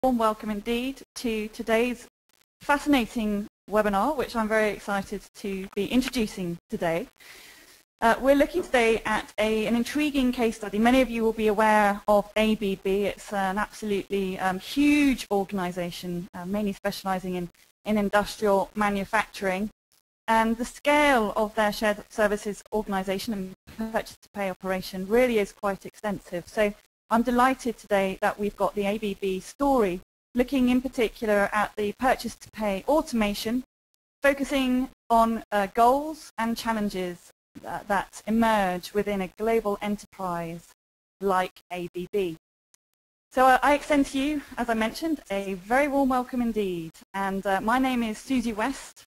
warm welcome indeed to today's fascinating webinar, which I'm very excited to be introducing today. We're looking today at an intriguing case study. Many of you will be aware of ABB. It's an absolutely huge organization, mainly specializing in industrial manufacturing. And the scale of their shared services organization and purchase to pay operation really is quite extensive. So I'm delighted today that we've got the ABB story, looking in particular at the purchase to pay automation, focusing on goals and challenges that emerge within a global enterprise like ABB. So I extend to you, as I mentioned, a very warm welcome indeed. And my name is Susie West.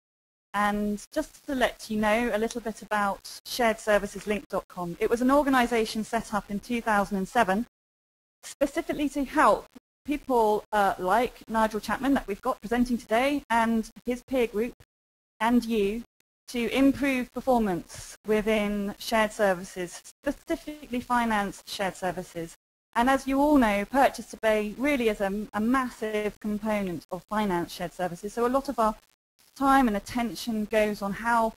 And just to let you know a little bit about sharedserviceslink.com. It was an organization set up in 2007 specifically to help people like Nigel Chapman that we've got presenting today and his peer group and you to improve performance within shared services, specifically finance shared services. And as you all know, purchase to pay really is a massive component of finance shared services. So a lot of our time and attention goes on how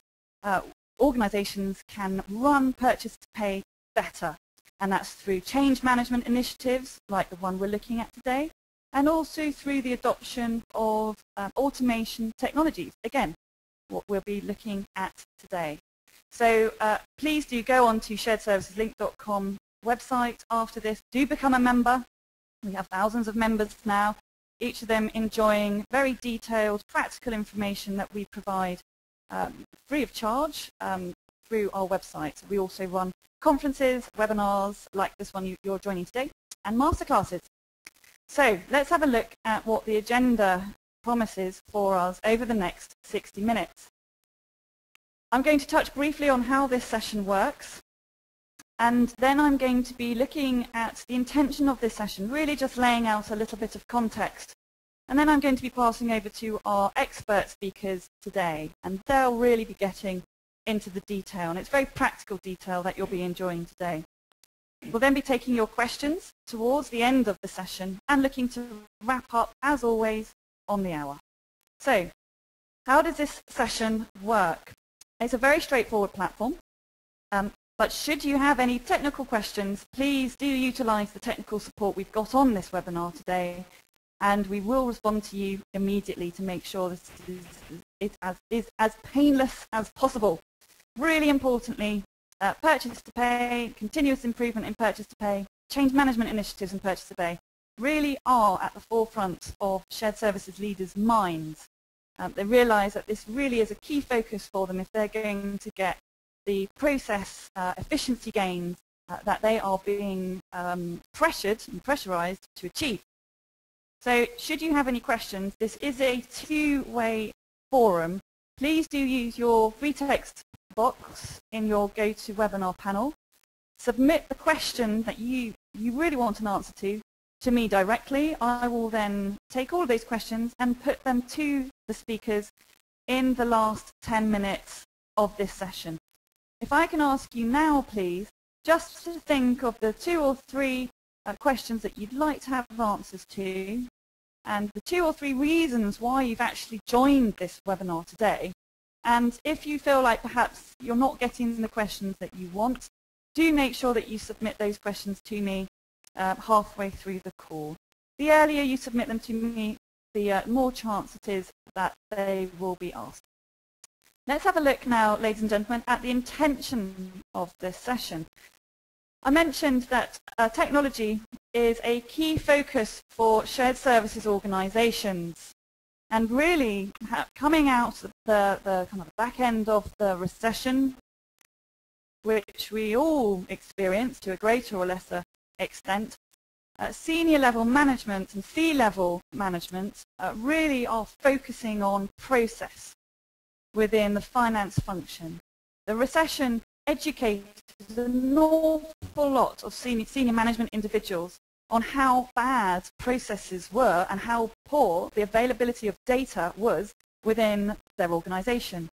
organizations can run purchase to pay better. And that's through change management initiatives like the one we're looking at today, and also through the adoption of automation technologies. Again, what we'll be looking at today. So please do go on to sharedserviceslink.com website after this. Do become a member. We have thousands of members now, each of them enjoying very detailed, practical information that we provide free of charge through our website. We also run conferences, webinars like this one you're joining today, and masterclasses. So let's have a look at what the agenda promises for us over the next 60 minutes. I'm going to touch briefly on how this session works, and then I'm going to be looking at the intention of this session, really just laying out a little bit of context. And then I'm going to be passing over to our expert speakers today, and they'll really be getting into the detail, and it's very practical detail that you'll be enjoying today. We'll then be taking your questions towards the end of the session and looking to wrap up, as always, on the hour. So, how does this session work? It's a very straightforward platform, but should you have any technical questions, please do utilize the technical support we've got on this webinar today, and we will respond to you immediately to make sure this is as painless as possible. Really importantly, purchase to pay, continuous improvement in purchase to pay, change management initiatives in purchase to pay really are at the forefront of shared services leaders' minds. They realize that this really is a key focus for them if they're going to get the process efficiency gains that they are being pressured and pressurized to achieve. So should you have any questions, this is a two-way forum. Please do use your free text box in your GoToWebinar panel. Submit the question that you really want an answer to me directly. I will then take all of those questions and put them to the speakers in the last 10 minutes of this session. If I can ask you now, please, just to think of the 2 or 3 questions that you'd like to have answers to, and the 2 or 3 reasons why you've actually joined this webinar today. And if you feel like perhaps you're not getting the questions that you want, do make sure that you submit those questions to me halfway through the call. The earlier you submit them to me, the more chance it is that they will be asked. Let's have a look now, ladies and gentlemen, at the intention of this session. I mentioned that technology is a key focus for shared services organizations. And really, coming out of the kind of back end of the recession, which we all experience to a greater or lesser extent, senior level management and C-level management really are focusing on process within the finance function. The recession educated an awful lot of senior management individuals on how bad processes were and how poor the availability of data was within their organization.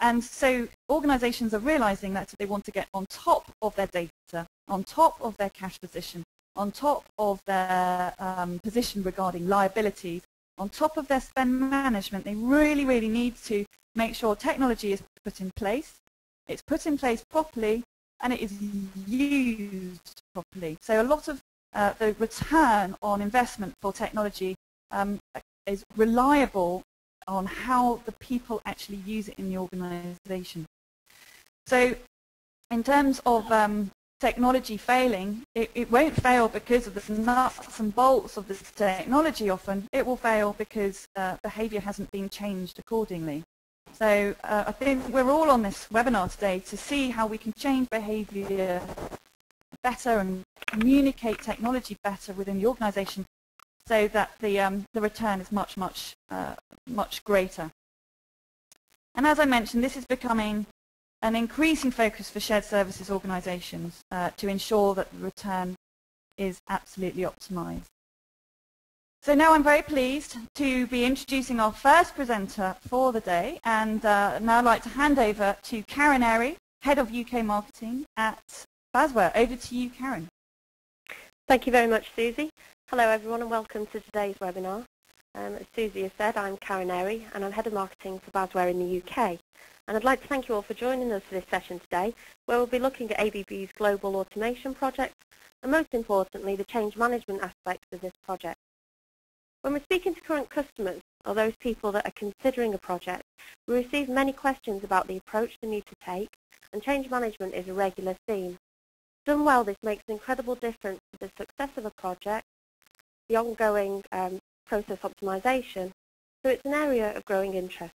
And so organizations are realizing that they want to get on top of their data, on top of their cash position, on top of their position regarding liabilities, on top of their spend management, they really, really need to make sure technology is put in place, it's put in place properly, and it is used properly. So a lot of the return on investment for technology is reliable on how the people actually use it in the organization. So in terms of technology failing, it won't fail because of the nuts and bolts of this technology often. It will fail because behavior hasn't been changed accordingly. So I think we're all on this webinar today to see how we can change behavior better and communicate technology better within the organization so that the return is much, much greater. And as I mentioned, this is becoming an increasing focus for shared services organizations to ensure that the return is absolutely optimized. So now I'm very pleased to be introducing our first presenter for the day, and now I'd like to hand over to Karen Airy, Head of UK Marketing at Basware. Over to you, Karen. Thank you very much, Susie. Hello everyone and welcome to today's webinar. As Susie has said, I'm Karen Airy and I'm Head of Marketing for Basware in the UK. And I'd like to thank you all for joining us for this session today, where we'll be looking at ABB's global automation project and most importantly the change management aspects of this project. When we're speaking to current customers or those people that are considering a project, we receive many questions about the approach they need to take, and change management is a regular theme. Done well, this makes an incredible difference to the success of a project, the ongoing process optimization, so it's an area of growing interest.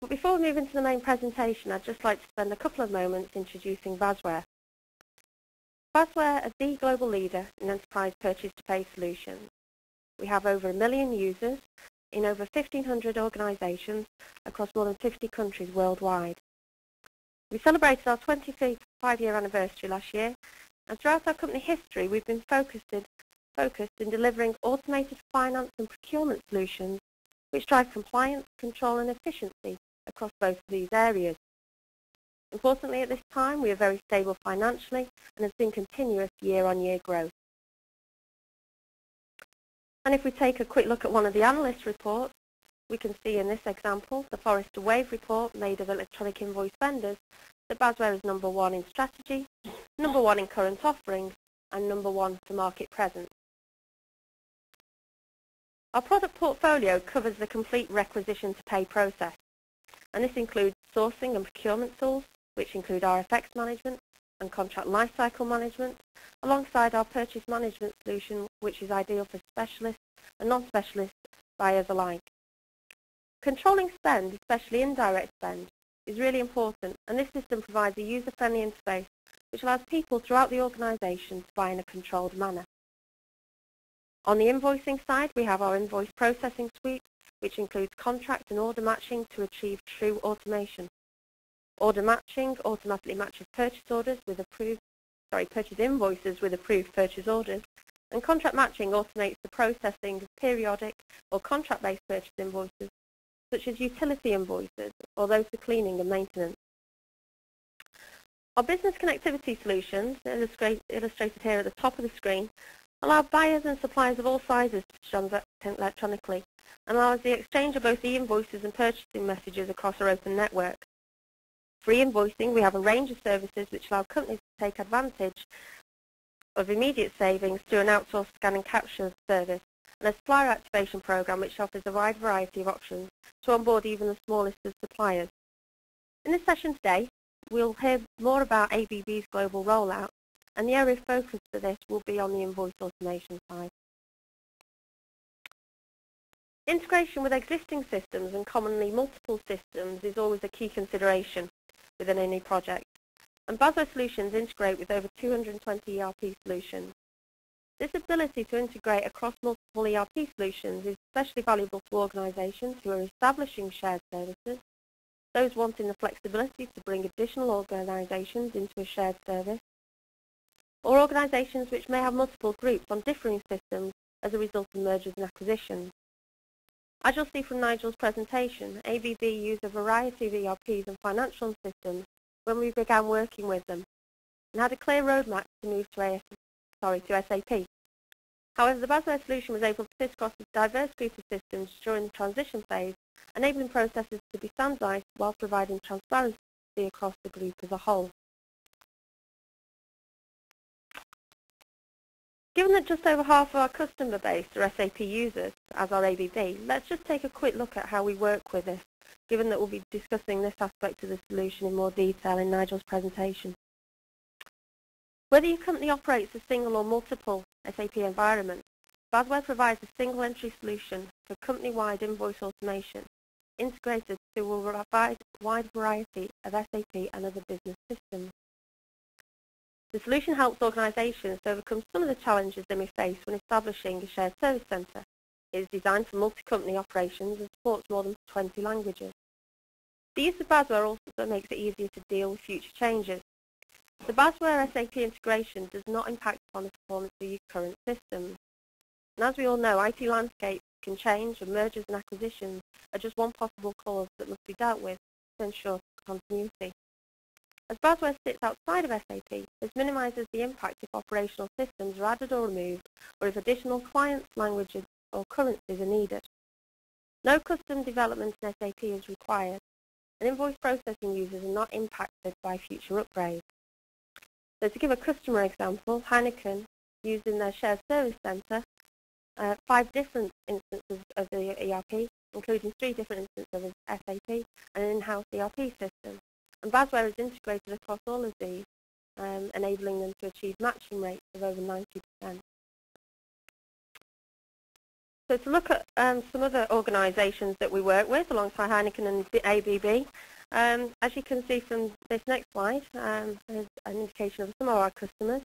But before we move into the main presentation, I'd just like to spend a couple of moments introducing Basware. Basware is the global leader in enterprise purchase-to-pay solutions. We have over 1 million users in over 1,500 organizations across more than 50 countries worldwide. We celebrated our 25-year anniversary last year, and throughout our company history we've been focused in delivering automated finance and procurement solutions which drive compliance, control and efficiency across both of these areas. Importantly, at this time we are very stable financially and have seen continuous year-on-year growth. And if we take a quick look at one of the analyst reports, we can see in this example the Forrester Wave report made of electronic invoice vendors that Basware is #1 in strategy, #1 in current offerings and #1 for market presence. Our product portfolio covers the complete requisition to pay process, and this includes sourcing and procurement tools, which include RFX management and contract lifecycle management, alongside our purchase management solution, which is ideal for specialists and non-specialist buyers alike. Controlling spend, especially indirect spend, is really important, and this system provides a user-friendly interface which allows people throughout the organisation to buy in a controlled manner. On the invoicing side, we have our invoice processing suite, which includes contract and order matching to achieve true automation. Order matching automatically matches purchase invoices with approved purchase orders, and contract matching automates the processing of periodic or contract-based purchase invoices, such as utility invoices or those for cleaning and maintenance. Our business connectivity solutions, illustrated here at the top of the screen, allow buyers and suppliers of all sizes to transact electronically and allows the exchange of both e-invoices and purchasing messages across our open network. For e-invoicing, we have a range of services which allow companies to take advantage of immediate savings through an outsourced scan and capture service, and a supplier activation program which offers a wide variety of options to onboard even the smallest of suppliers. In this session today, we'll hear more about ABB's global rollout, and the area of focus for this will be on the invoice automation side. Integration with existing systems and commonly multiple systems is always a key consideration within any project, and Basware solutions integrate with over 220 ERP solutions. This ability to integrate across multiple ERP solutions is especially valuable to organizations who are establishing shared services, those wanting the flexibility to bring additional organizations into a shared service, or organizations which may have multiple groups on differing systems as a result of mergers and acquisitions. As you'll see from Nigel's presentation, ABB used a variety of ERPs and financial systems when we began working with them, and had a clear roadmap to move to SAP. However, the Basware solution was able to sit across a diverse group of systems during the transition phase, enabling processes to be standardized while providing transparency across the group as a whole. Given that just over half of our customer base are SAP users, as are ABB, let's just take a quick look at how we work with this, given that we'll be discussing this aspect of the solution in more detail in Nigel's presentation. Whether your company operates a single or multiple SAP environment, Basware provides a single entry solution for company-wide invoice automation, integrated to a wide variety of SAP and other business systems. The solution helps organisations overcome some of the challenges they may face when establishing a shared service centre. It is designed for multi-company operations and supports more than 20 languages. The use of Basware also makes it easier to deal with future changes. The Basware SAP integration does not impact upon the performance of your current systems. And as we all know, IT landscapes can change, and mergers and acquisitions are just one possible cause that must be dealt with to ensure continuity. As Basware sits outside of SAP, this minimises the impact if operational systems are added or removed, or if additional clients, languages or currencies are needed. No custom development in SAP is required, and invoice processing users are not impacted by future upgrades. So to give a customer example, Heineken used in their shared service centre 5 different instances of the ERP, including 3 different instances of SAP and an in-house ERP system. And Basware is integrated across all of these, enabling them to achieve matching rates of over 90%. So to look at some other organisations that we work with alongside Heineken and ABB, as you can see from this next slide, there's an indication of some of our customers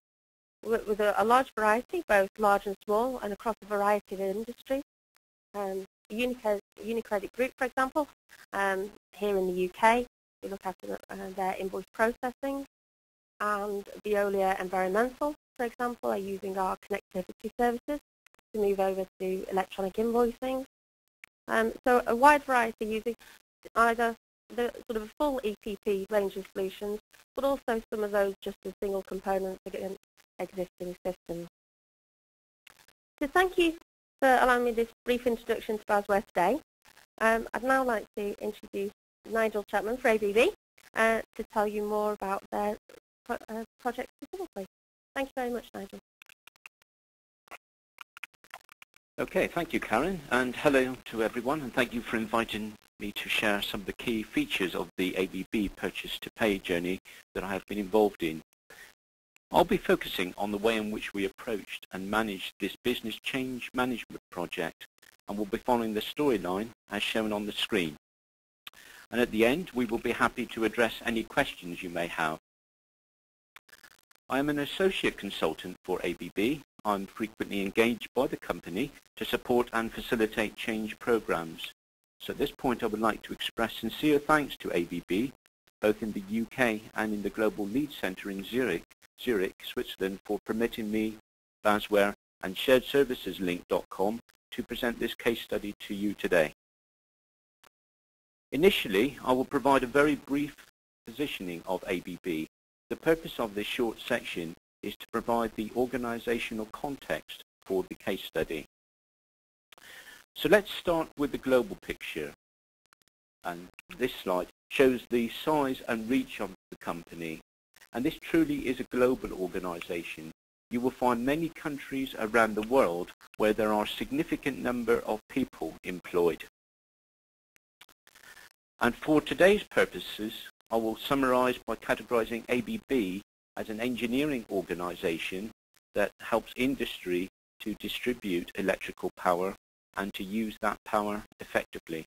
with a large variety, both large and small, and across a variety of industries. Unicredit Group, for example, here in the UK, we look after their invoice processing, and Veolia Environmental, for example, are using our connectivity services to move over to electronic invoicing. So a wide variety using either the sort of a full EPP range of solutions, but also some of those just as single components against existing systems. So thank you for allowing me this brief introduction to Basware today. I'd now like to introduce Nigel Chapman for ABB to tell you more about their project specifically. Thank you very much, Nigel. Okay, thank you, Karen, and hello to everyone, and thank you for inviting me to share some of the key features of the ABB purchase-to-pay journey that I have been involved in. I'll be focusing on the way in which we approached and managed this business change management project, and we'll be following the storyline as shown on the screen. And at the end, we will be happy to address any questions you may have. I am an associate consultant for ABB. I'm frequently engaged by the company to support and facilitate change programs. So at this point, I would like to express sincere thanks to ABB, both in the UK and in the Global Lead Centre in Zurich, Switzerland, for permitting me, Basware and SharedServicesLink.com to present this case study to you today. Initially, I will provide a very brief positioning of ABB. The purpose of this short section is to provide the organizational context for the case study. So let's start with the global picture. And this slide shows the size and reach of the company. And this truly is a global organization. You will find many countries around the world where there are a significant number of people employed. And for today's purposes, I will summarize by categorizing ABB as an engineering organization that helps industry to distribute electrical power and to use that power effectively.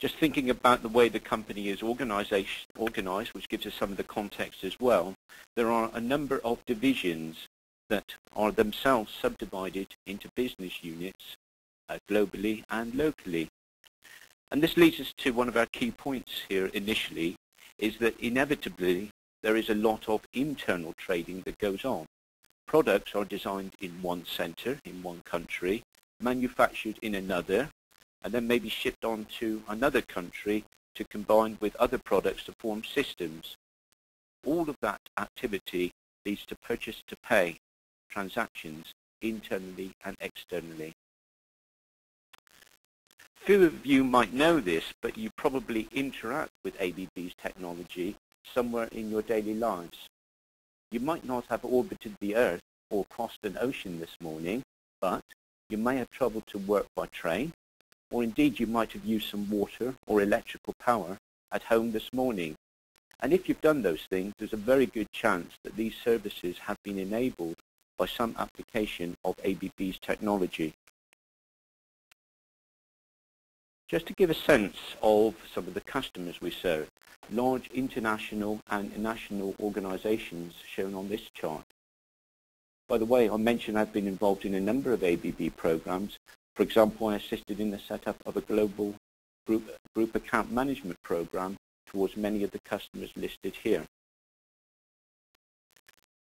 Just thinking about the way the company is organized, which gives us some of the context as well, there are a number of divisions that are themselves subdivided into business units globally and locally. And this leads us to one of our key points here initially, is that inevitably there is a lot of internal trading that goes on. Products are designed in one center, in one country, manufactured in another, and then maybe shipped on to another country to combine with other products to form systems. all of that activity leads to purchase to pay transactions internally and externally. Few of you might know this, but you probably interact with ABB's technology somewhere in your daily lives. You might not have orbited the Earth or crossed an ocean this morning, but you may have travelled to work by train, or indeed you might have used some water or electrical power at home this morning. And if you've done those things, there's a very good chance that these services have been enabled by some application of ABB's technology. Just to give a sense of some of the customers we serve, large international and national organizations shown on this chart. By the way, I mentioned I've been involved in a number of ABB programs. For example, I assisted in the setup of a global group account management program towards many of the customers listed here.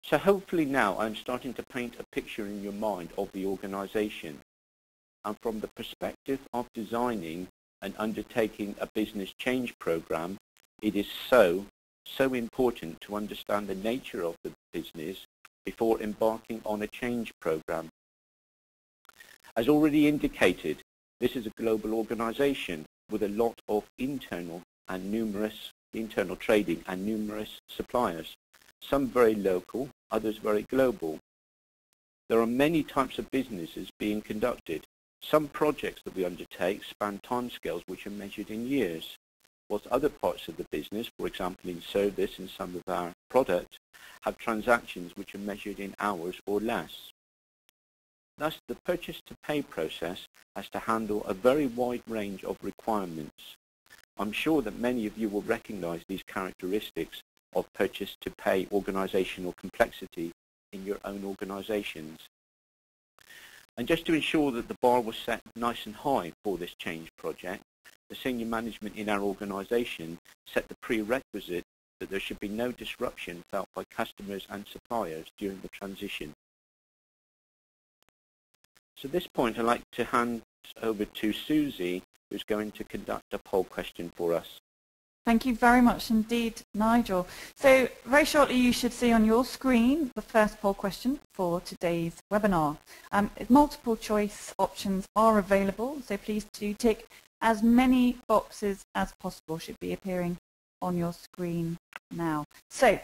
So hopefully now I'm starting to paint a picture in your mind of the organization. And from the perspective of designing and undertaking a business change program, it is so important to understand the nature of the business before embarking on a change program. As already indicated, this is a global organization with a lot of internal trading and numerous suppliers, some very local, others very global. There are many types of businesses being conducted. Some projects that we undertake span timescales which are measured in years, whilst other parts of the business, for example in service and some of our products, have transactions which are measured in hours or less. Thus, the purchase to pay process has to handle a very wide range of requirements. I'm sure that many of you will recognize these characteristics of purchase to pay organizational complexity in your own organizations. And just to ensure that the bar was set nice and high for this change project, the senior management in our organization set the prerequisite that there should be no disruption felt by customers and suppliers during the transition. So at this point I'd like to hand over to Susie, who's going to conduct a poll question for us. Thank you very much indeed, Nigel. So very shortly you should see on your screen the first poll question for today's webinar. Multiple choice options are available, so please do tick as many boxes as possible. Should be appearing on your screen now. So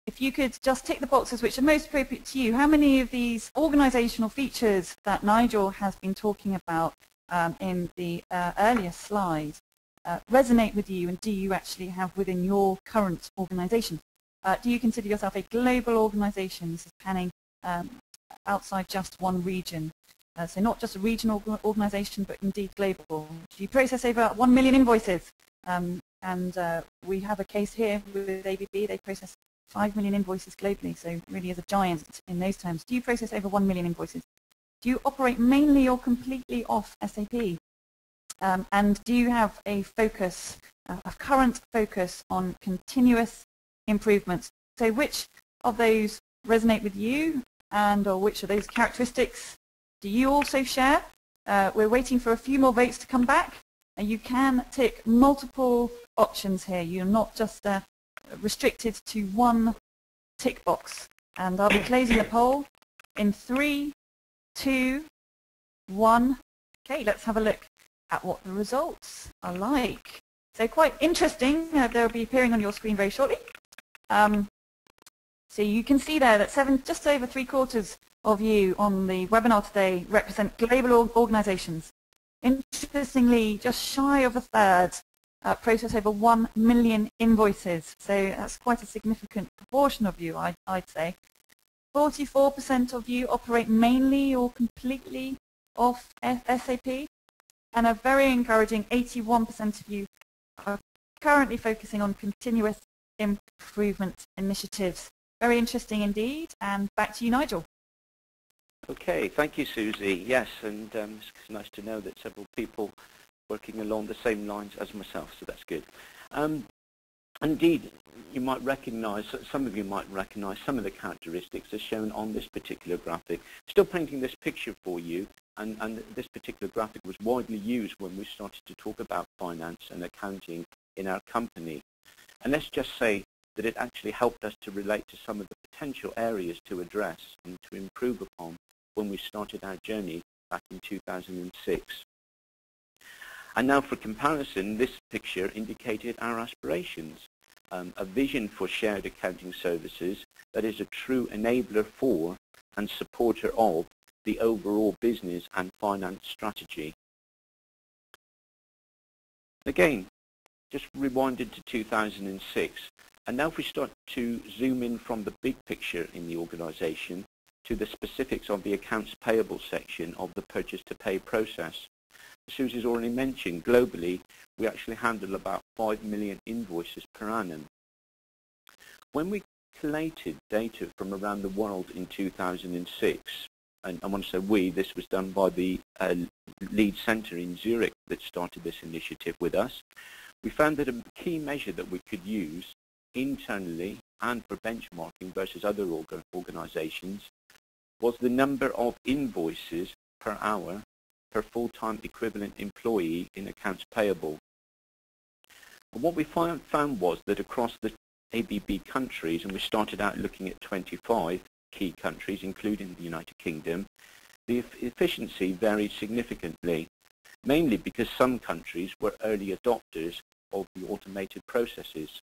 if you could just tick the boxes which are most appropriate to you. How many of these organizational features that Nigel has been talking about in the earlier slide resonate with you, and do you actually have within your current organization? Do you consider yourself a global organization? This is panning outside just one region. So not just a regional organization, but indeed global. Do you process over 1 million invoices? And we have a case here with ABB. They process 5 million invoices globally, so really is a giant in those terms. Do you process over 1 million invoices? Do you operate mainly or completely off SAP? And do you have a focus, a current focus on continuous improvements? So which of those resonate with you, and or which of those characteristics do you also share? We're waiting for a few more votes to come back, and you can tick multiple options here. You're not just restricted to one tick box. And I'll be closing the poll in 3, 2, 1. Okay, let's have a look at what the results are like. So quite interesting. They'll be appearing on your screen very shortly. So you can see there that just over 3/4 of you on the webinar today represent global organizations. Interestingly, just shy of a third process over 1 million invoices. So that's quite a significant proportion of you, I'd say. 44% of you operate mainly or completely off SAP. And a very encouraging 81% of you are currently focusing on continuous improvement initiatives. Very interesting indeed. And back to you, Nigel. Okay, thank you, Susie. Yes, and it's nice to know that several people working along the same lines as myself, so that's good. Indeed, you might recognize, some of you might recognize some of the characteristics as shown on this particular graphic. Still painting this picture for you, and this particular graphic was widely used when we started to talk about finance and accounting in our company. And let's just say that it actually helped us to relate to some of the potential areas to address and to improve upon when we started our journey back in 2006. And now for comparison, this picture indicated our aspirations, a vision for shared accounting services that is a true enabler for and supporter of the overall business and finance strategy. Again, just rewinded to 2006, and now if we start to zoom in from the big picture in the organization to the specifics of the accounts payable section of the purchase to pay process. As Susie's already mentioned, globally we actually handle about 5 million invoices per annum. When we collated data from around the world in 2006, and I want to say we, this was done by the lead centre in Zurich that started this initiative with us, we found that a key measure that we could use internally and for benchmarking versus other organisations was the number of invoices per hour per full-time equivalent employee in accounts payable. And what we found was that across the ABB countries, and we started out looking at 25 key countries, including the United Kingdom, the efficiency varied significantly, mainly because some countries were early adopters of the automated processes.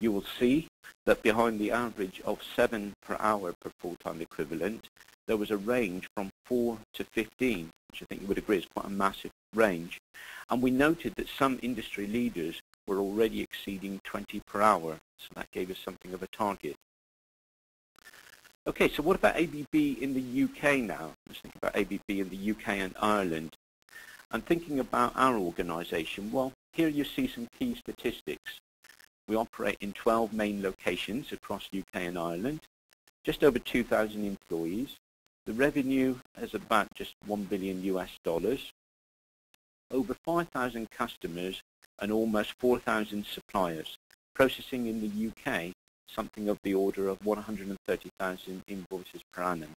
You will see that behind the average of 7 per hour per full-time equivalent, there was a range from 4 to 15, which I think you would agree is quite a massive range. And we noted that some industry leaders were already exceeding 20 per hour, so that gave us something of a target. Okay, so what about ABB in the UK now? Let's think about ABB in the UK and Ireland. And thinking about our organisation, well, here you see some key statistics. We operate in 12 main locations across UK and Ireland, just over 2,000 employees. The revenue is about just $1 billion US, over 5,000 customers and almost 4,000 suppliers, processing in the UK something of the order of 130,000 invoices per annum.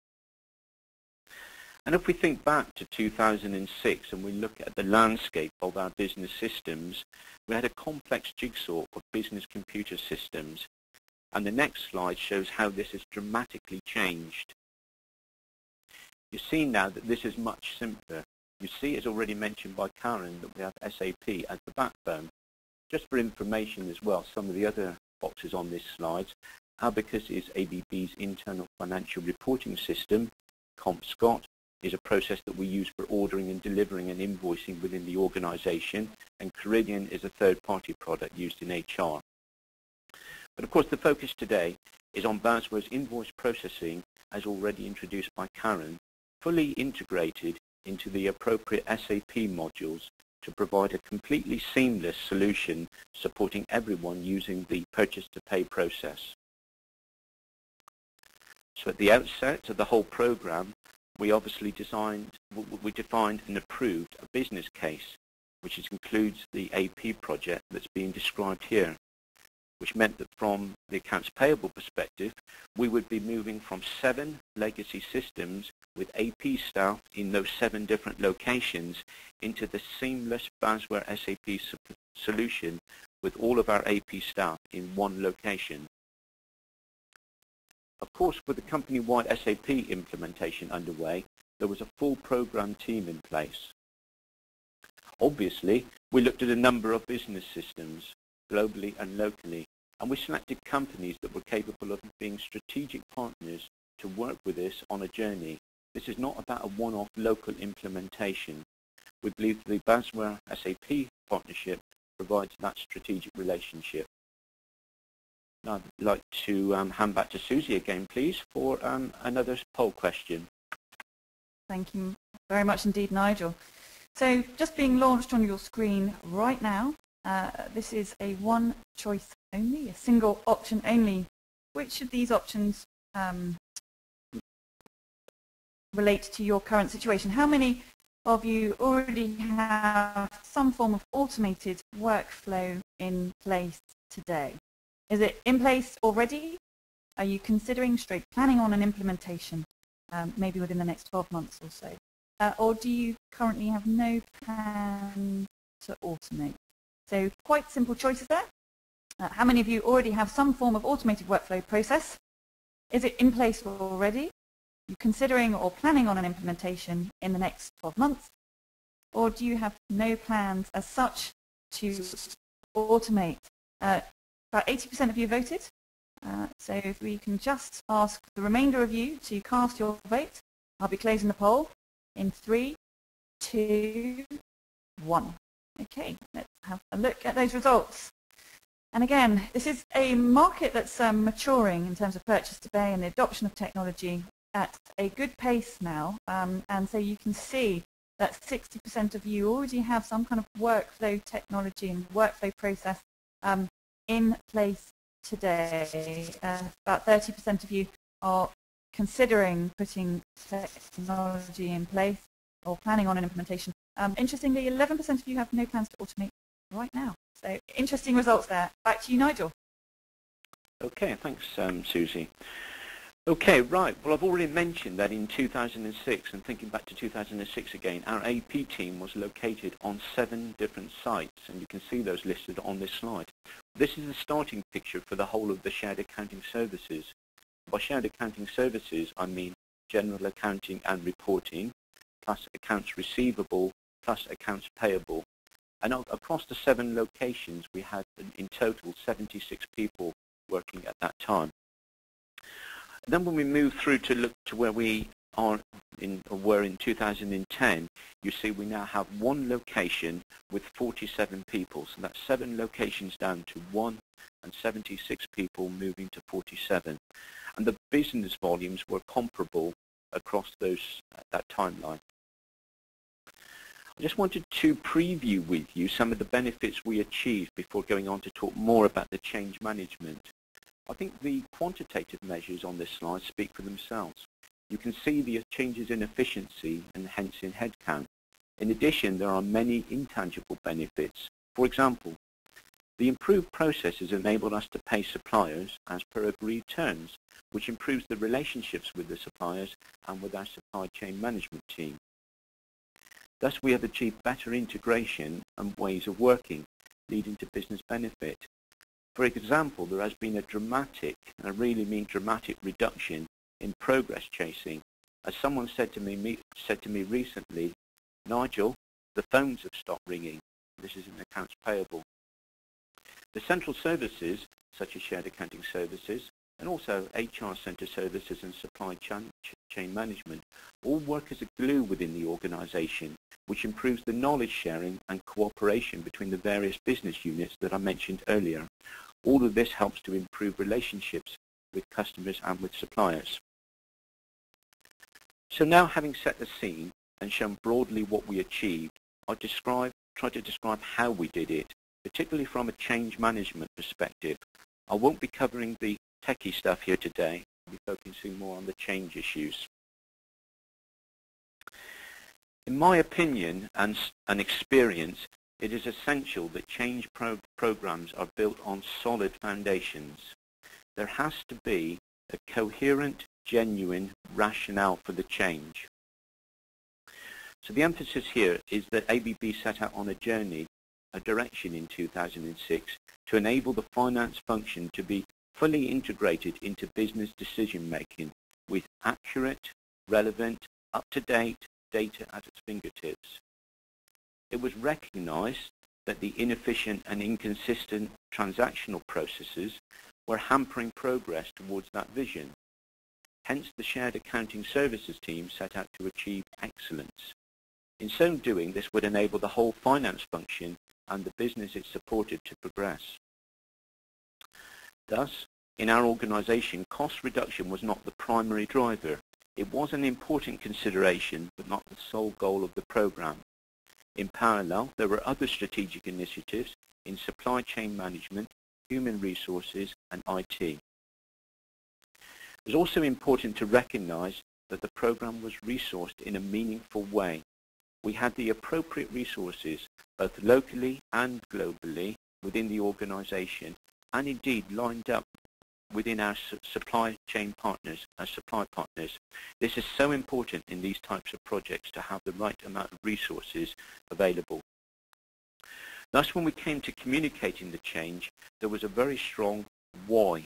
And if we think back to 2006 and we look at the landscape of our business systems, we had a complex jigsaw of business computer systems. And the next slide shows how this has dramatically changed. You see now that this is much simpler. You see, as already mentioned by Karen, that we have SAP as the backbone. Just for information as well, some of the other boxes on this slide, Abacus is ABB's internal financial reporting system. CompScot is a process that we use for ordering and delivering and invoicing within the organization, and Ceridian is a third-party product used in HR. But of course the focus today is on Basware's invoice processing, as already introduced by Karen, fully integrated into the appropriate SAP modules to provide a completely seamless solution supporting everyone using the purchase-to-pay process. So at the outset of the whole program, we obviously defined and approved a business case, which includes the AP project that's being described here, which meant that from the accounts payable perspective, we would be moving from 7 legacy systems with AP staff in those 7 different locations into the seamless Basware SAP solution with all of our AP staff in one location. Of course, with the company-wide SAP implementation underway, there was a full program team in place. Obviously, we looked at a number of business systems, globally and locally, and we selected companies that were capable of being strategic partners to work with us on a journey. This is not about a one-off local implementation. We believe the Basware SAP partnership provides that strategic relationship. Now I'd like to hand back to Susie again, please, for another poll question. Thank you very much indeed, Nigel. So just being launched on your screen right now, this is a one choice only, a single option only. Which of these options relate to your current situation? How many of you already have some form of automated workflow in place today? Is it in place already? Are you considering straight planning on an implementation, maybe within the next 12 months or so? Or do you currently have no plan to automate? So quite simple choices there. How many of you already have some form of automated workflow process? Is it in place already? Are you considering or planning on an implementation in the next 12 months? Or do you have no plans as such to automate? About 80% of you voted. So if we can just ask the remainder of you to cast your vote, I'll be closing the poll in 3, 2, 1. Okay, let's have a look at those results. And again, this is a market that's maturing in terms of purchase to pay and the adoption of technology at a good pace now. And so you can see that 60% of you already have some kind of workflow technology and workflow process in place today. About 30% of you are considering putting technology in place or planning on an implementation. Interestingly, 11% of you have no plans to automate right now. So interesting results there. Back to you, Nigel. Okay, thanks, Susie. Okay, right. Well, I've already mentioned that in 2006, and thinking back to 2006 again, our AP team was located on 7 different sites, and you can see those listed on this slide. This is the starting picture for the whole of the shared accounting services. By shared accounting services, I mean general accounting and reporting, plus accounts receivable, plus accounts payable. And across the 7 locations, we had in total 76 people working at that time. And then when we move through to look to where we are were in 2010, you see we now have 1 location with 47 people. So that's 7 locations down to 1 and 76 people moving to 47. And the business volumes were comparable across that timeline. I just wanted to preview with you some of the benefits we achieved before going on to talk more about the change management. I think the quantitative measures on this slide speak for themselves. You can see the changes in efficiency and hence in headcount. In addition, there are many intangible benefits. For example, the improved processes enabled us to pay suppliers as per agreed terms, which improves the relationships with the suppliers and with our supply chain management team. Thus, we have achieved better integration and ways of working, leading to business benefit. For example, there has been a dramatic, and I really mean dramatic, reduction in progress chasing. As someone said to me recently, Nigel, the phones have stopped ringing. This is in accounts payable. The central services, such as shared accounting services, and also HR center services and supply chain management, all work as a glue within the organization, which improves the knowledge sharing and cooperation between the various business units that I mentioned earlier. All of this helps to improve relationships with customers and with suppliers. So now, having set the scene and shown broadly what we achieved, I'll try to describe how we did it, particularly from a change management perspective. I won't be covering the techie stuff here today. I'll be focusing more on the change issues. In my opinion and experience, it is essential that change programs are built on solid foundations. There has to be a coherent, genuine rationale for the change. So the emphasis here is that ABB set out on a journey, a direction in 2006 to enable the finance function to be fully integrated into business decision making with accurate, relevant, up-to-date data at its fingertips. It was recognized that the inefficient and inconsistent transactional processes were hampering progress towards that vision. Hence, the shared accounting services team set out to achieve excellence. In so doing, this would enable the whole finance function and the business it supported to progress. Thus, in our organization, cost reduction was not the primary driver. It was an important consideration, but not the sole goal of the program. In parallel, there were other strategic initiatives in supply chain management, human resources, and IT. It was also important to recognize that the program was resourced in a meaningful way. We had the appropriate resources, both locally and globally, within the organization, and indeed lined up within our supply chain partners, our supply partners. This is so important in these types of projects to have the right amount of resources available. Thus, when we came to communicating the change, there was a very strong why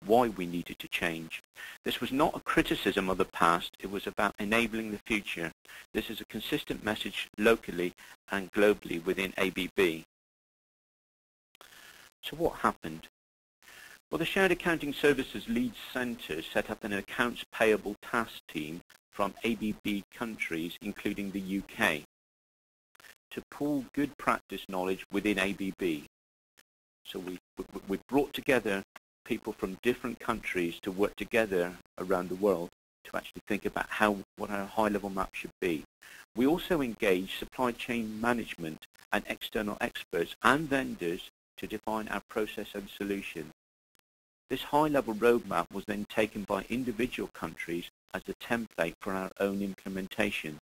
we needed to change. This was not a criticism of the past, it was about enabling the future. This is a consistent message locally and globally within ABB. So what happened? Well, the Shared Accounting Services Lead Centre set up an accounts payable task team from ABB countries, including the UK, to pool good practice knowledge within ABB. So we brought together people from different countries to work together around the world to actually think about what our high-level map should be. We also engaged supply chain management and external experts and vendors to define our process and solution. This high-level roadmap was then taken by individual countries as a template for our own implementation.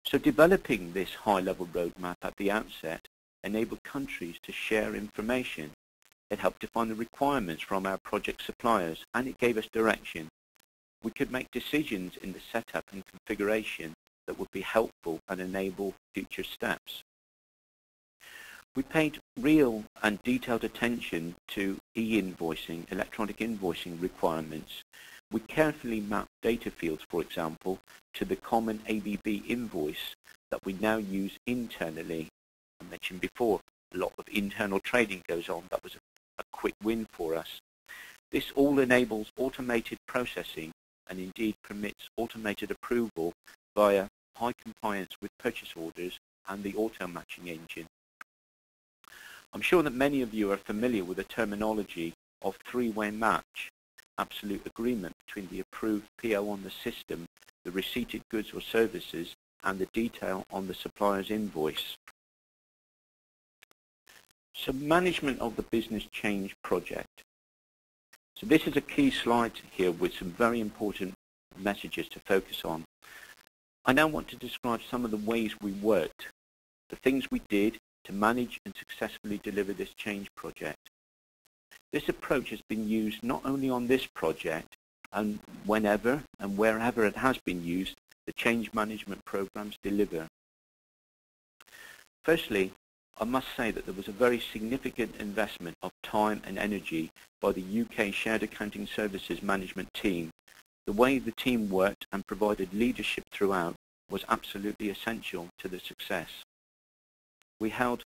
So developing this high-level roadmap at the outset enabled countries to share information. It helped define the requirements from our project suppliers, and it gave us direction. We could make decisions in the setup and configuration that would be helpful and enable future steps. We paid real and detailed attention to e-invoicing, electronic invoicing requirements. We carefully mapped data fields, for example, to the common ABB invoice that we now use internally. I mentioned before, a lot of internal trading goes on. That was a quick win for us. This all enables automated processing and indeed permits automated approval via high compliance with purchase orders and the auto-matching engine. I'm sure that many of you are familiar with the terminology of three-way match, absolute agreement between the approved PO on the system, the receipted goods or services, and the detail on the supplier's invoice. So management of the business change project. So this is a key slide here with some very important messages to focus on. I now want to describe some of the ways we worked, the things we did to manage and successfully deliver this change project. This approach has been used not only on this project, and whenever and wherever it has been used, the change management programs deliver. Firstly, I must say that there was a very significant investment of time and energy by the UK Shared Accounting Services management team. The way the team worked and provided leadership throughout was absolutely essential to the success. We held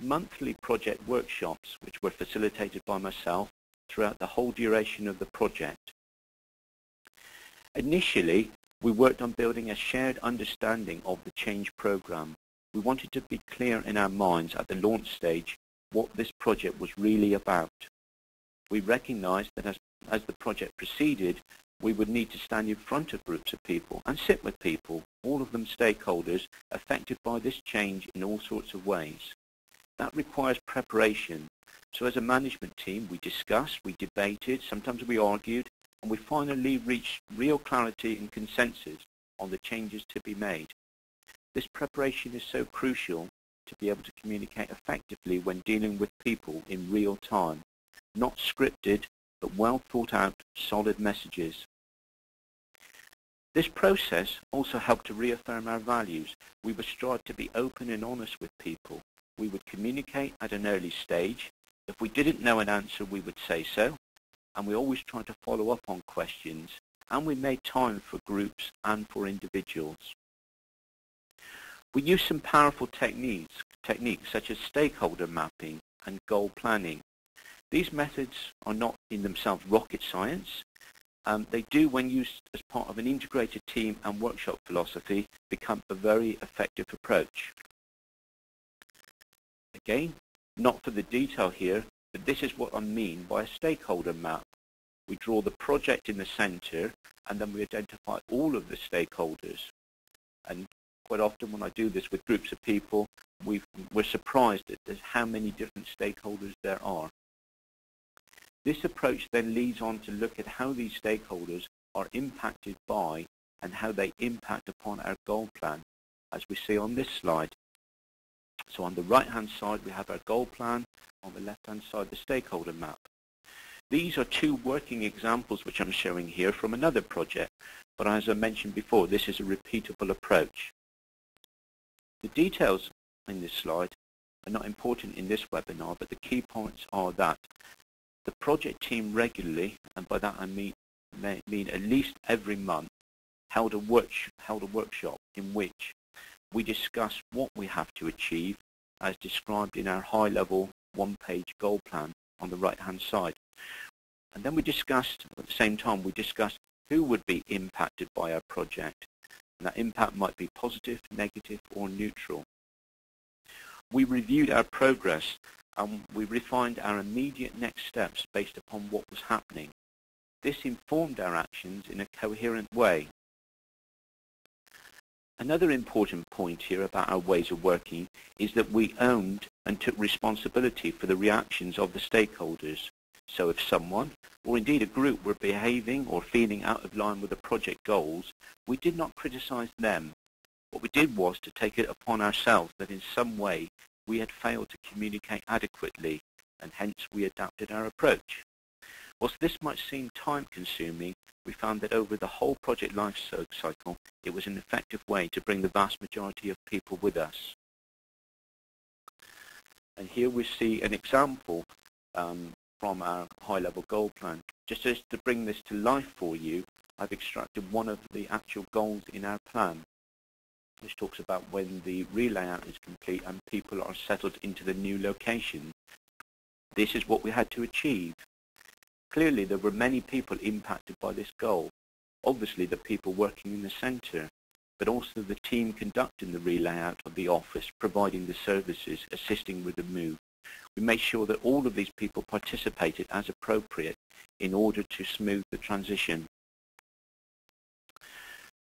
monthly project workshops which were facilitated by myself throughout the whole duration of the project. Initially, we worked on building a shared understanding of the change program. We wanted to be clear in our minds at the launch stage what this project was really about. We recognized that as the project proceeded, we would need to stand in front of groups of people and sit with people, all of them stakeholders, affected by this change in all sorts of ways. That requires preparation. So as a management team, we discussed, we debated, sometimes we argued, and we finally reached real clarity and consensus on the changes to be made. This preparation is so crucial to be able to communicate effectively when dealing with people in real time, not scripted, but well thought out, solid messages. This process also helped to reaffirm our values. We would strive to be open and honest with people. We would communicate at an early stage. If we didn't know an answer, we would say so, and we always tried to follow up on questions, and we made time for groups and for individuals. We used some powerful techniques such as stakeholder mapping and goal planning. These methods are not in themselves rocket science. They do, when used as part of an integrated team and workshop philosophy, become a very effective approach. Again, not for the detail here, but this is what I mean by a stakeholder map. We draw the project in the center, and then we identify all of the stakeholders. And quite often when I do this with groups of people, we're surprised at how many different stakeholders there are. This approach then leads on to look at how these stakeholders are impacted by and how they impact upon our goal plan, as we see on this slide. So on the right-hand side, we have our goal plan. On the left-hand side, the stakeholder map. These are two working examples which I'm showing here from another project, but as I mentioned before, this is a repeatable approach. The details in this slide are not important in this webinar, but the key points are that the project team regularly, and by that I mean at least every month, held a workshop in which we discussed what we have to achieve as described in our high-level one-page goal plan on the right-hand side. And then we discussed, at the same time, we discussed who would be impacted by our project. And that impact might be positive, negative, or neutral. We reviewed our progress and we refined our immediate next steps based upon what was happening. This informed our actions in a coherent way. Another important point here about our ways of working is that we owned and took responsibility for the reactions of the stakeholders. So if someone, or indeed a group, were behaving or feeling out of line with the project goals, we did not criticize them. What we did was to take it upon ourselves that in some way we had failed to communicate adequately, and hence we adapted our approach. Whilst this might seem time-consuming, we found that over the whole project life cycle, it was an effective way to bring the vast majority of people with us. And here we see an example from our high-level goal plan. Just to bring this to life for you, I've extracted one of the actual goals in our plan, which talks about when the relayout is complete and people are settled into the new location. This is what we had to achieve. Clearly, there were many people impacted by this goal. Obviously, the people working in the centre, but also the team conducting the relayout of the office, providing the services, assisting with the move. We made sure that all of these people participated as appropriate in order to smooth the transition.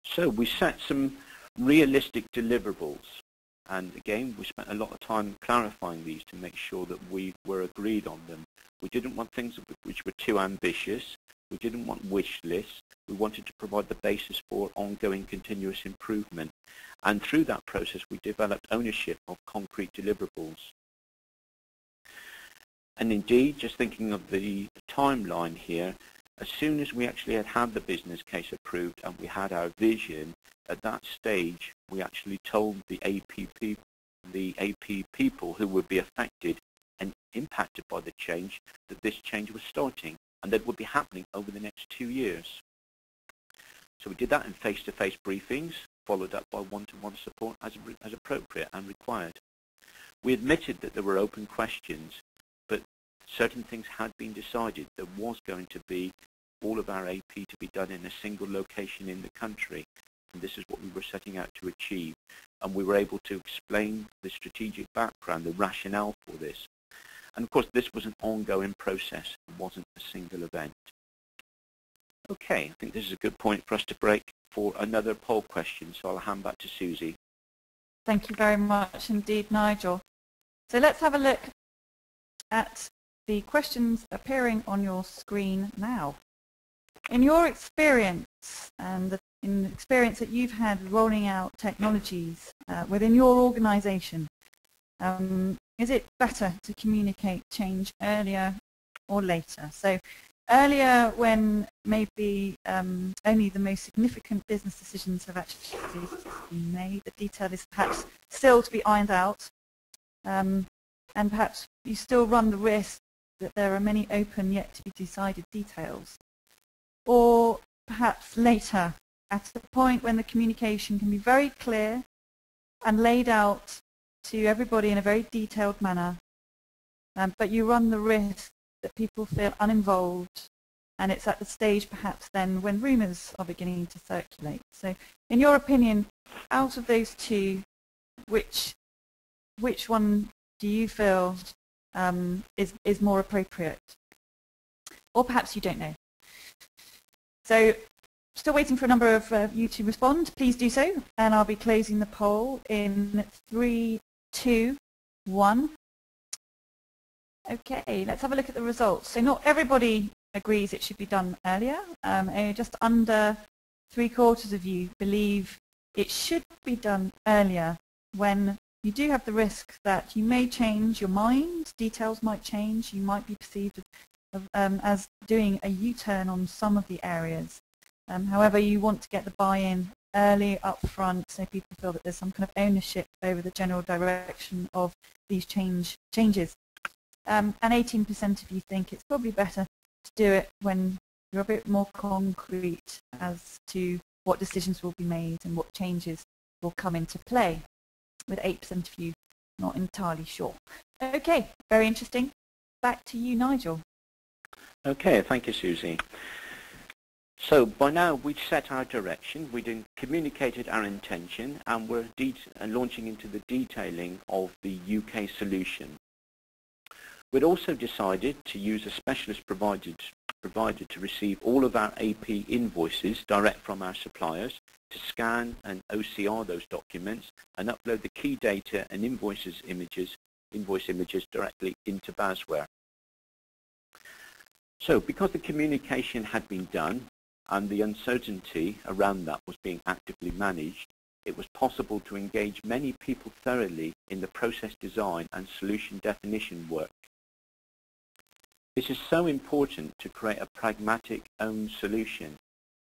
So we set some realistic deliverables, and again we spent a lot of time clarifying these to make sure that we were agreed on them. We didn't want things which were too ambitious. We didn't want wish lists. We wanted to provide the basis for ongoing continuous improvement, and through that process we developed ownership of concrete deliverables. And indeed, just thinking of the timeline here, as soon as we actually had the business case approved and we had our vision, at that stage we actually told the AP people who would be affected and impacted by the change that this change was starting and that it would be happening over the next 2 years. So we did that in face-to-face briefings, followed up by one-to-one support as appropriate and required. We admitted that there were open questions, but certain things had been decided. There was going to be all of our AP to be done in a single location in the country, and this is what we were setting out to achieve. And we were able to explain the strategic background, the rationale for this. And of course, this was an ongoing process. It wasn't a single event. Okay, I think this is a good point for us to break for another poll question, so I'll hand back to Susie. Thank you very much indeed, Nigel. So let's have a look at the questions appearing on your screen now. In your experience and in the experience that you've had rolling out technologies within your organisation, is it better to communicate change earlier or later? So earlier when maybe only the most significant business decisions have actually been made, the detail is perhaps still to be ironed out, and perhaps you still run the risk that there are many open yet to be decided details. Or perhaps later, at the point when the communication can be very clear and laid out to everybody in a very detailed manner, but you run the risk that people feel uninvolved, and it's at the stage perhaps then when rumours are beginning to circulate. So in your opinion, out of those two, which one do you feel is more appropriate? Or perhaps you don't know. So still waiting for a number of you to respond. Please do so, and I'll be closing the poll in 3, 2, 1. Okay, let's have a look at the results. So not everybody agrees it should be done earlier. Just under 3/4 of you believe it should be done earlier when you do have the risk that you may change your mind, details might change, you might be perceived as doing a U-turn on some of the areas. However, you want to get the buy-in early up front so people feel that there's some kind of ownership over the general direction of these changes. And 18% of you think it's probably better to do it when you're a bit more concrete as to what decisions will be made and what changes will come into play, with 8% of you not entirely sure. Okay, very interesting. Back to you, Nigel. Okay, thank you, Susie. So by now we'd set our direction, we'd communicated our intention, and we're launching into the detailing of the UK solution. We'd also decided to use a specialist provider to receive all of our AP invoices direct from our suppliers, to scan and OCR those documents and upload the key data and invoice images directly into Basware. So because the communication had been done and the uncertainty around that was being actively managed, it was possible to engage many people thoroughly in the process design and solution definition work. This is so important to create a pragmatic own solution.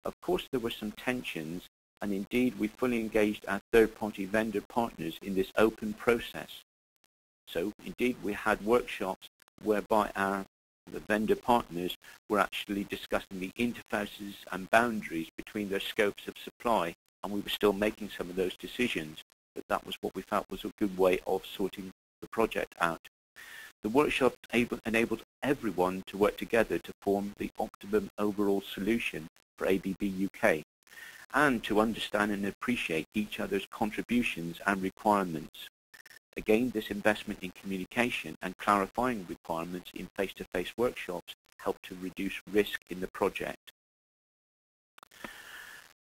Of course there were some tensions, and indeed we fully engaged our third-party vendor partners in this open process. So indeed we had workshops whereby the vendor partners were actually discussing the interfaces and boundaries between their scopes of supply, and we were still making some of those decisions, but that was what we felt was a good way of sorting the project out. The workshop enabled everyone to work together to form the optimum overall solution for ABB UK, and to understand and appreciate each other's contributions and requirements. Again, this investment in communication and clarifying requirements in face-to-face workshops helped to reduce risk in the project.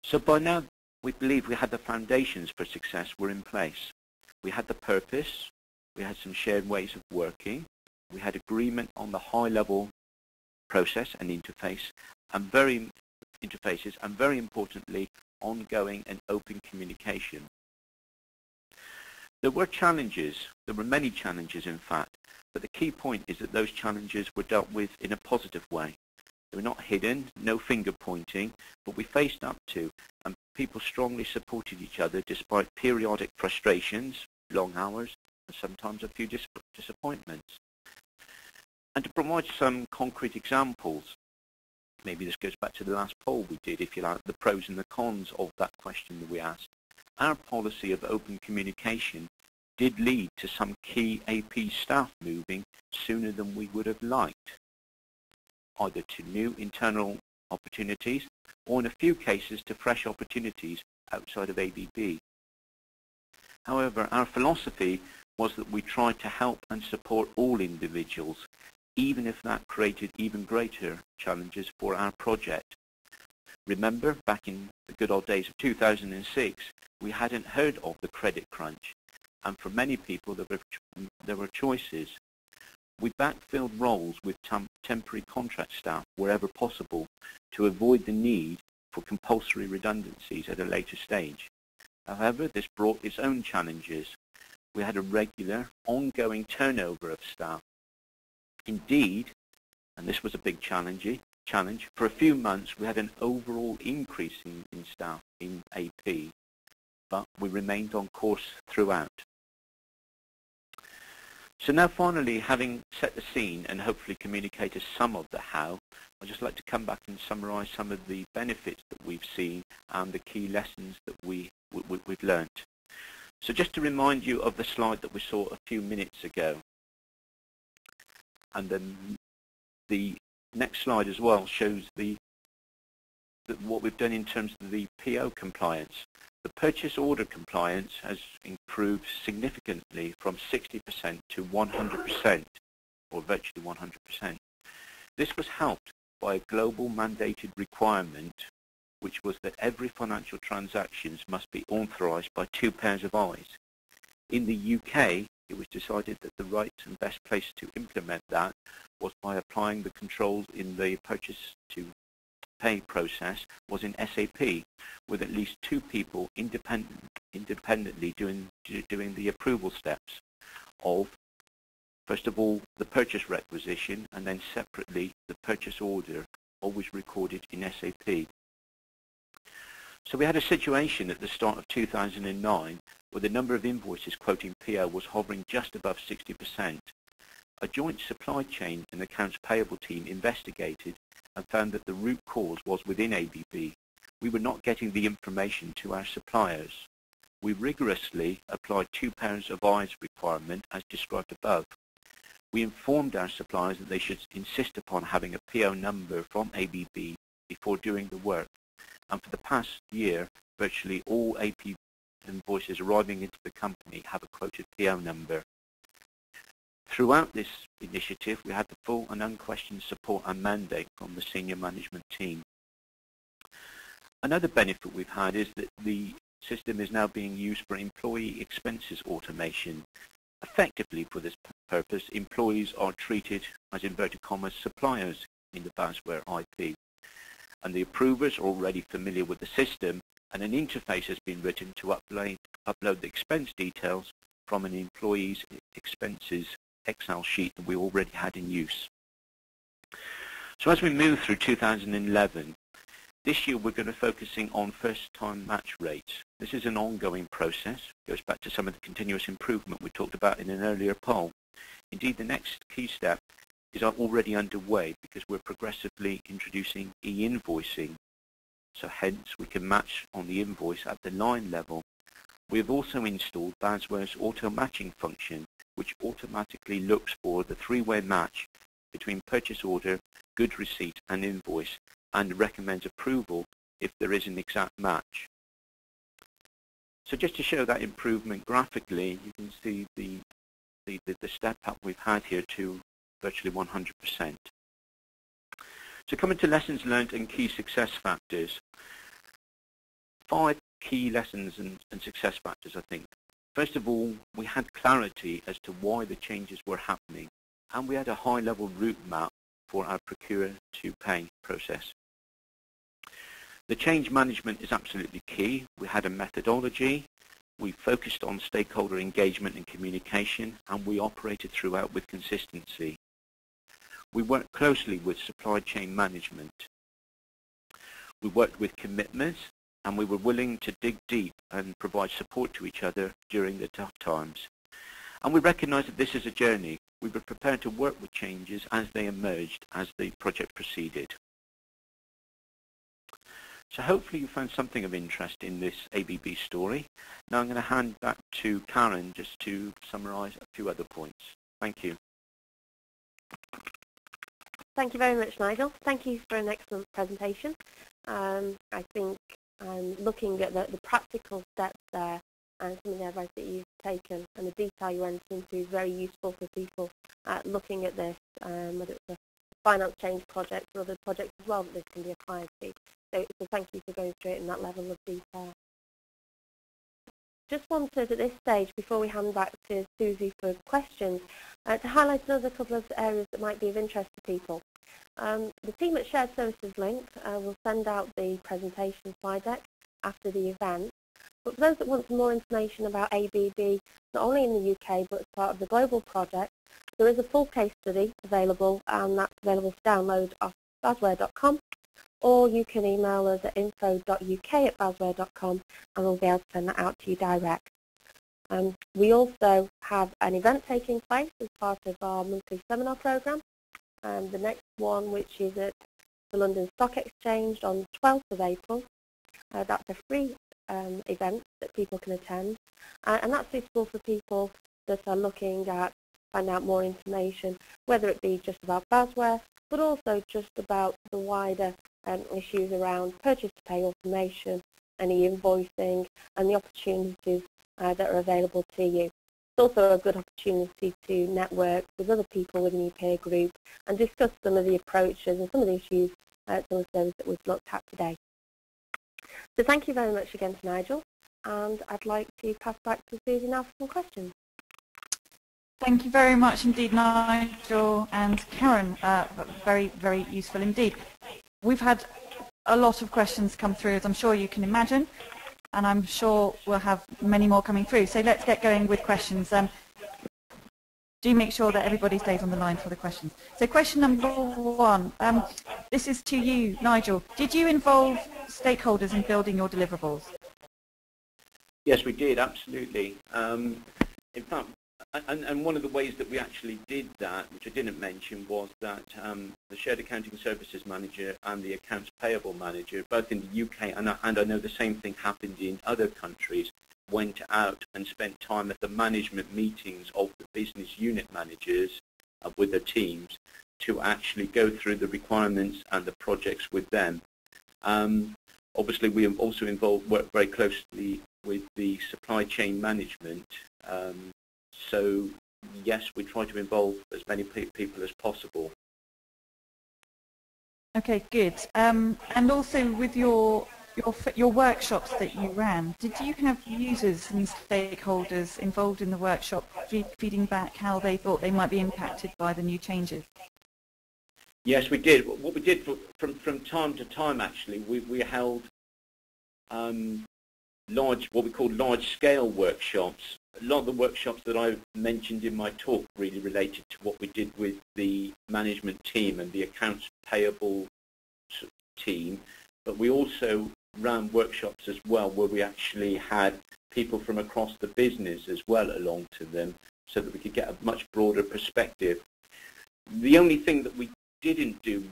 So by now, we believe we had the foundations for success were in place. We had the purpose, we had some shared ways of working, we had agreement on the high-level process and interfaces, and very importantly, ongoing and open communication. There were many challenges in fact, but the key point is that those challenges were dealt with in a positive way. They were not hidden, no finger pointing, but we faced up to, and people strongly supported each other despite periodic frustrations, long hours, and sometimes a few disappointments. And to provide some concrete examples, maybe this goes back to the last poll we did, if you like, the pros and the cons of that question that we asked. Our policy of open communication did lead to some key AP staff moving sooner than we would have liked, either to new internal opportunities or in a few cases to fresh opportunities outside of ABB. However, our philosophy was that we tried to help and support all individuals, even if that created even greater challenges for our project. Remember, back in the good old days of 2006, we hadn't heard of the credit crunch, and for many people there were choices. We backfilled roles with temporary contract staff wherever possible to avoid the need for compulsory redundancies at a later stage. However, this brought its own challenges. We had a regular, ongoing turnover of staff. Indeed, and this was a big challenge, for a few months we had an overall increase in staff in AP, but we remained on course throughout. So now finally, having set the scene and hopefully communicated some of the how, I'd just like to come back and summarise some of the benefits that we've seen and the key lessons that we've learnt. So just to remind you of the slide that we saw a few minutes ago, and then the next slide as well shows what we've done in terms of the PO compliance. The purchase order compliance has improved significantly from 60% to 100%, or virtually 100%. This was helped by a global mandated requirement, which was that every financial transactions must be authorised by 2 pairs of eyes. In the UK, it was decided that the right and best place to implement that was by applying the controls in the purchase to pay process was in SAP, with at least 2 people independently doing the approval steps of, first of all, the purchase requisition, and then separately the purchase order, always recorded in SAP. So we had a situation at the start of 2009 where the number of invoices quoting PO was hovering just above 60%. A joint supply chain and accounts payable team investigated and found that the root cause was within ABB. We were not getting the information to our suppliers. We rigorously applied 2 pairs of eyes requirement as described above. We informed our suppliers that they should insist upon having a PO number from ABB before doing the work. And for the past year, virtually all ABB invoices arriving into the company have a quoted PO number. Throughout this initiative, we had the full and unquestioned support and mandate from the senior management team. Another benefit we've had is that the system is now being used for employee expenses automation. Effectively, for this purpose, employees are treated as inverted commas suppliers in the Basware IP. And the approvers are already familiar with the system, and an interface has been written to upload the expense details from an employee's expenses Excel sheet that we already had in use. So as we move through 2011, this year we're going to be focusing on first-time match rates. This is an ongoing process. It goes back to some of the continuous improvement we talked about in an earlier poll. Indeed, the next key step is already underway because we're progressively introducing e-invoicing. So hence we can match on the invoice at the line level. We have also installed Basware's auto matching function, which automatically looks for the three-way match between purchase order, goods receipt and invoice, and recommends approval if there is an exact match. So just to show that improvement graphically, you can see the step up we've had here to virtually 100%. So coming to lessons learned and key success factors. 5 key lessons and success factors, I think. First of all, we had clarity as to why the changes were happening, and we had a high-level route map for our procure-to-pay process. The change management is absolutely key. We had a methodology, we focused on stakeholder engagement and communication, and we operated throughout with consistency. We worked closely with supply chain management. We worked with commitments, and we were willing to dig deep and provide support to each other during the tough times. And we recognized that this is a journey. We were prepared to work with changes as they emerged, as the project proceeded. So hopefully you found something of interest in this ABB story. Now I'm going to hand back to Karen just to summarize a few other points. Thank you. Thank you very much, Nigel. Thank you for an excellent presentation. I think looking at the practical steps there and some of the advice that you've taken and the detail you went into is very useful for people looking at this, whether it's a finance change project or other projects as well that this can be applied to. So thank you for going through it in that level of detail. Just wanted at this stage, before we hand back to Susie for questions, to highlight another couple of areas that might be of interest to people. The team at Shared Services Link will send out the presentation slide deck after the event. But for those that want some more information about ABB, not only in the UK but as part of the global project, there is a full case study available, and that's available to download off basware.com, or you can email us at info.uk@basware.com and we'll be able to send that out to you direct. We also have an event taking place as part of our monthly seminar programme. The next one, which is at the London Stock Exchange on the 12th of April. That's a free event that people can attend, and that's suitable for people that are looking at find out more information, whether it be just about Basware, but also just about the wider issues around purchase-to-pay automation and e-invoicing and the opportunities that are available to you. It's also a good opportunity to network with other people within your peer group and discuss some of the approaches and some of the issues, some of those that we've looked at today. So thank you very much again to Nigel, and I'd like to pass back to Susie now for some questions. Thank you very much indeed, Nigel and Karen. Very, very useful indeed. We've had a lot of questions come through, as I'm sure you can imagine, and I'm sure we'll have many more coming through. So let's get going with questions. do make sure that everybody stays on the line for the questions. So question number 1, this is to you, Nigel. Did you involve stakeholders in building your deliverables? Yes, we did, absolutely. In fact, and one of the ways that we actually did that, which I didn't mention, was that the Shared Accounting Services Manager and the Accounts Payable Manager, both in the UK, and I know the same thing happened in other countries, went out and spent time at the management meetings of the business unit managers with their teams to actually go through the requirements and the projects with them. Obviously, we have also worked very closely with the supply chain management. So, yes, we try to involve as many people as possible. Okay, good. And also with your workshops that you ran, did you have users and stakeholders involved in the workshop feeding back how they thought they might be impacted by the new changes? Yes, we did. What we did from time to time, actually, we held what we call large-scale workshops. A lot of the workshops that I mentioned in my talk really related to what we did with the management team and the accounts payable team, but we also ran workshops as well where we actually had people from across the business as well along to them so that we could get a much broader perspective. The only thing that we didn't do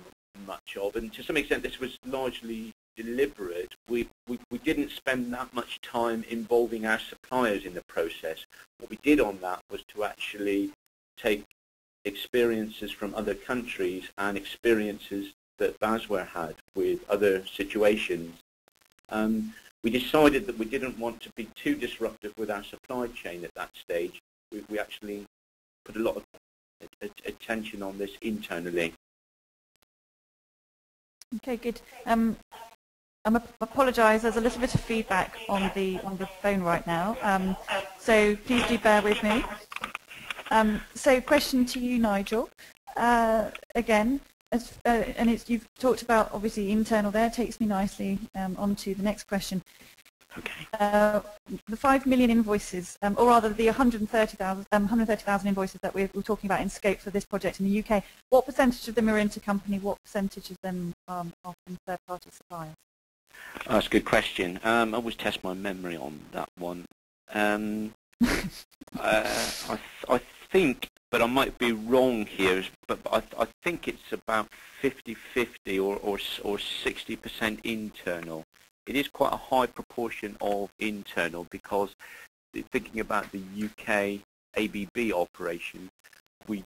much of, and to some extent this was largely deliberate, we didn't spend that much time involving our suppliers in the process. What we did on that was to actually take experiences from other countries and experiences that Basware had with other situations. We decided that we didn't want to be too disruptive with our supply chain at that stage. We actually put a lot of attention on this internally. Okay, good. I apologise, there's a little bit of feedback on the phone right now, so please do bear with me. So question to you, Nigel. Again, you've talked about obviously internal there, takes me nicely on to the next question. Okay. The 5 million invoices, or rather the 130,000 invoices that we're talking about in scope for this project in the UK, what percentage of them are intercompany, what percentage of them are from third-party suppliers? That's a good question. I always test my memory on that one. I think, but I might be wrong here, but I think it's about 50-50 or 60% internal. It is quite a high proportion of internal because thinking about the UK ABB operation, we're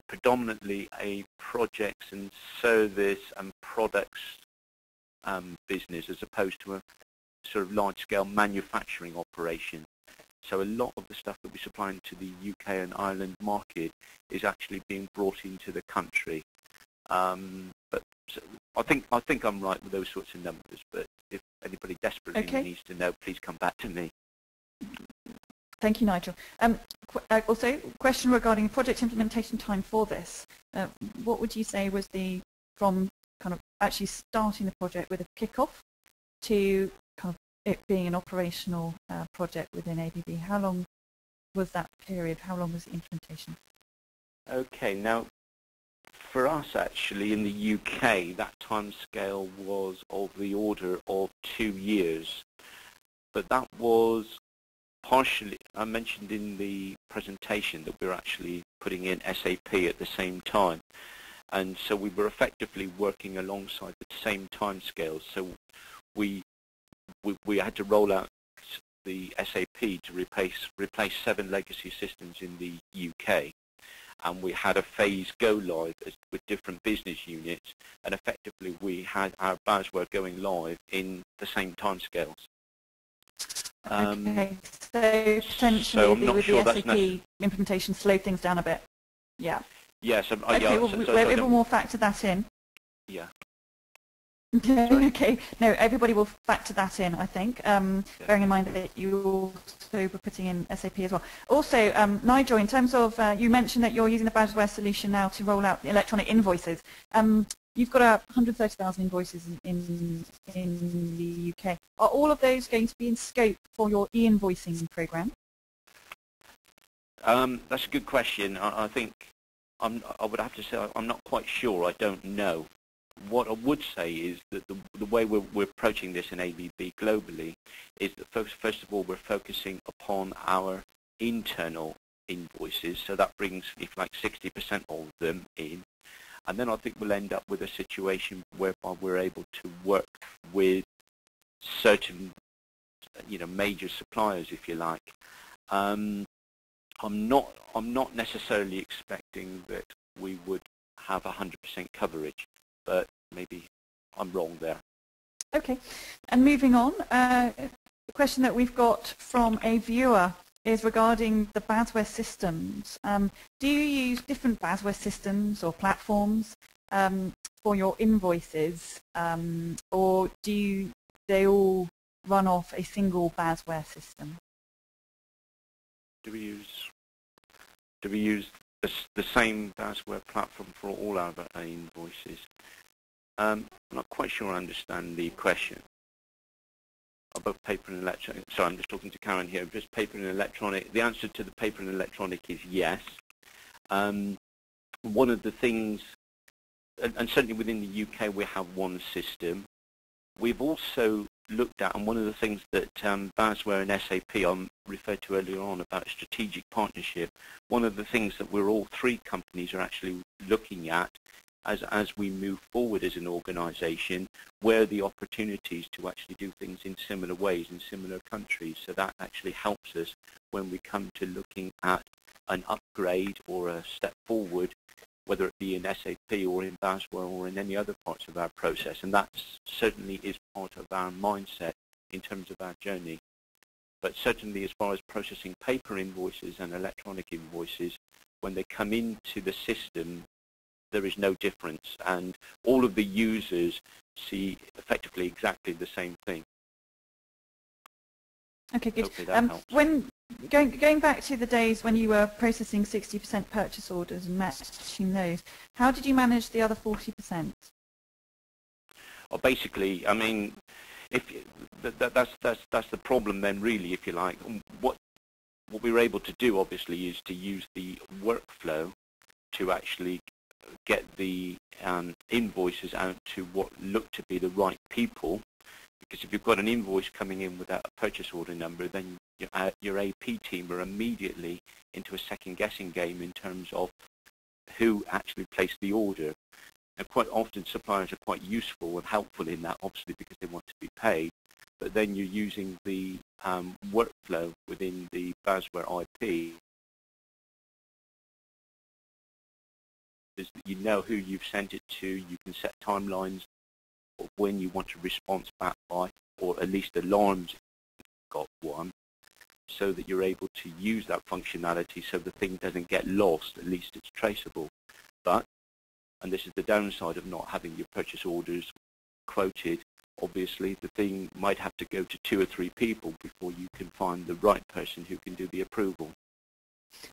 predominantly a projects and service and products business as opposed to a sort of large-scale manufacturing operation. So a lot of the stuff that we supply into the UK and Ireland market is actually being brought into the country. But I think I'm right with those sorts of numbers. But if anybody desperately needs to know, please come back to me. Thank you, Nigel. Also, question regarding project implementation time for this. What would you say was from kind of actually starting the project with a kick-off to kind of it being an operational project within ABB? How long was that period? How long was the implementation? Okay, now for us actually in the UK, that time scale was of the order of 2 years. But that was partially, I mentioned in the presentation that we were actually putting in SAP at the same time. And so we were effectively working alongside the same time scales. So we had to roll out the SAP to replace 7 legacy systems in the UK. And we had a phase go live with different business units. And effectively we had our Basware going live in the same time scales. Okay, so potentially with the SAP implementation slowed things down a bit. Yeah. Yes. Okay, everyone will factor that in. Yeah. Okay. No, everybody will factor that in, I think, bearing in mind that you also were putting in SAP as well. Also, Nigel, in terms of, you mentioned that you're using the Basware solution now to roll out the electronic invoices. You've got 130,000 invoices in the UK. Are all of those going to be in scope for your e-invoicing program? That's a good question. I think I would have to say I'm not quite sure. I don't know. What I would say is that the way we're approaching this in ABB globally is that first of all we're focusing upon our internal invoices, so that brings, if like 60% of them in, and then I think we'll end up with a situation whereby we're able to work with certain, major suppliers, if you like. I'm not necessarily expecting that we would have 100% coverage, but maybe I'm wrong there. Okay, and moving on, the question that we've got from a viewer is regarding the Basware systems. Do you use different Basware systems or platforms for your invoices, or do they all run off a single Basware system? Do we use the same Basware platform for all our invoices? I'm not quite sure I understand the question. About paper and electronic. Sorry, I'm just talking to Karen here. Just paper and electronic. The answer to the paper and electronic is yes. One of the things, and certainly within the UK, we have one system. We've also looked at, and one of the things that Basware and SAP referred to earlier on about a strategic partnership, one of the things that we're all three companies are actually looking at as we move forward as an organization, where are the opportunities to actually do things in similar ways in similar countries. So that actually helps us when we come to looking at an upgrade or a step forward, whether it be in SAP or in Basware or in any other parts of our process. And that certainly is part of our mindset in terms of our journey. But certainly as far as processing paper invoices and electronic invoices, when they come into the system, there is no difference, and all of the users see effectively exactly the same thing. Okay, good. Hopefully that helps. When going back to the days when you were processing 60% purchase orders and matching those, how did you manage the other 40%? Well, basically, I mean, that's the problem then, really, if you like. What we were able to do, obviously, is to use the workflow to actually get the invoices out to what look to be the right people, because if you've got an invoice coming in without a purchase order number, then your AP team are immediately into a second guessing game in terms of who actually placed the order. And quite often suppliers are quite useful and helpful in that, obviously, because they want to be paid, but then you're using the workflow within the Basware IP is that you know who you've sent it to, you can set timelines of when you want a response back by, or at least alarms if you've got one, so that you're able to use that functionality so the thing doesn't get lost, at least it's traceable. But, and this is the downside of not having your purchase orders quoted, obviously the thing might have to go to 2 or 3 people before you can find the right person who can do the approval.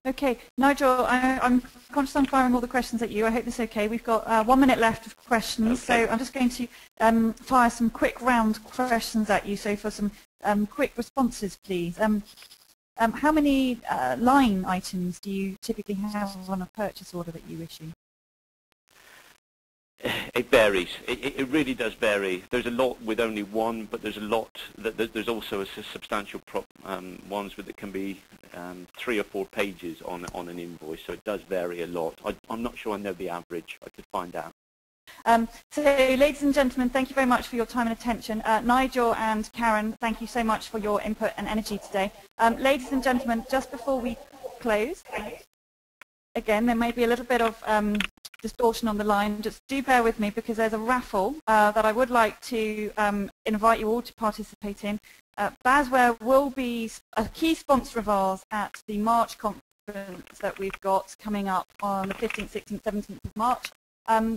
Okay, Nigel, I'm conscious I'm firing all the questions at you. I hope this is okay. We've got 1 minute left of questions, okay. So I'm just going to fire some quick round questions at you. So for some quick responses, please. How many line items do you typically have on a purchase order that you issue? It varies. It really does vary. There's a lot with only one, but there's a lot. There's also a substantial ones that can be 3 or 4 pages on an invoice. So it does vary a lot. I'm not sure I know the average. I could find out. So, ladies and gentlemen, thank you very much for your time and attention. Nigel and Karen, thank you so much for your input and energy today. Ladies and gentlemen, just before we close, again, there may be a little bit of distortion on the line. Just do bear with me because there's a raffle that I would like to invite you all to participate in. Basware will be a key sponsor of ours at the March conference that we've got coming up on the 15th, 16th, 17th of March.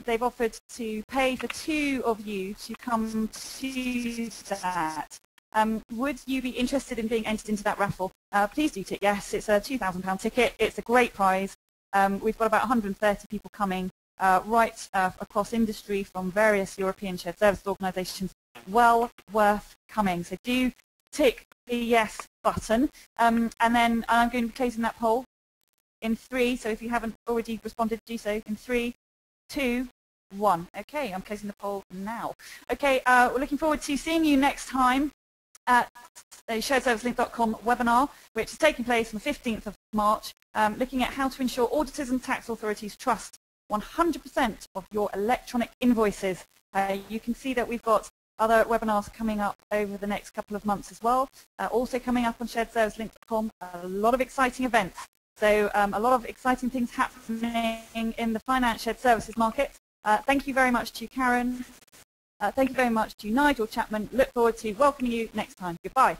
They've offered to pay for 2 of you to come to that. Would you be interested in being entered into that raffle? Please do tick yes. It's a £2,000 ticket. It's a great prize. We've got about 130 people coming right across industry from various European shared service organisations. Well worth coming. So do tick the yes button. And then I'm going to be closing that poll in 3. So if you haven't already responded, do so in 3, 2, 1. Okay, I'm closing the poll now. Okay, we're looking forward to seeing you next time at a sharedservicelink.com webinar, which is taking place on the 15th of March, looking at how to ensure auditors and tax authorities trust 100% of your electronic invoices. You can see that we've got other webinars coming up over the next couple of months as well. Also coming up on sharedservicelink.com, a lot of exciting events. So a lot of exciting things happening in the finance shared services market. Thank you very much to Karen. Thank you very much to Nigel Chapman. Look forward to welcoming you next time. Goodbye.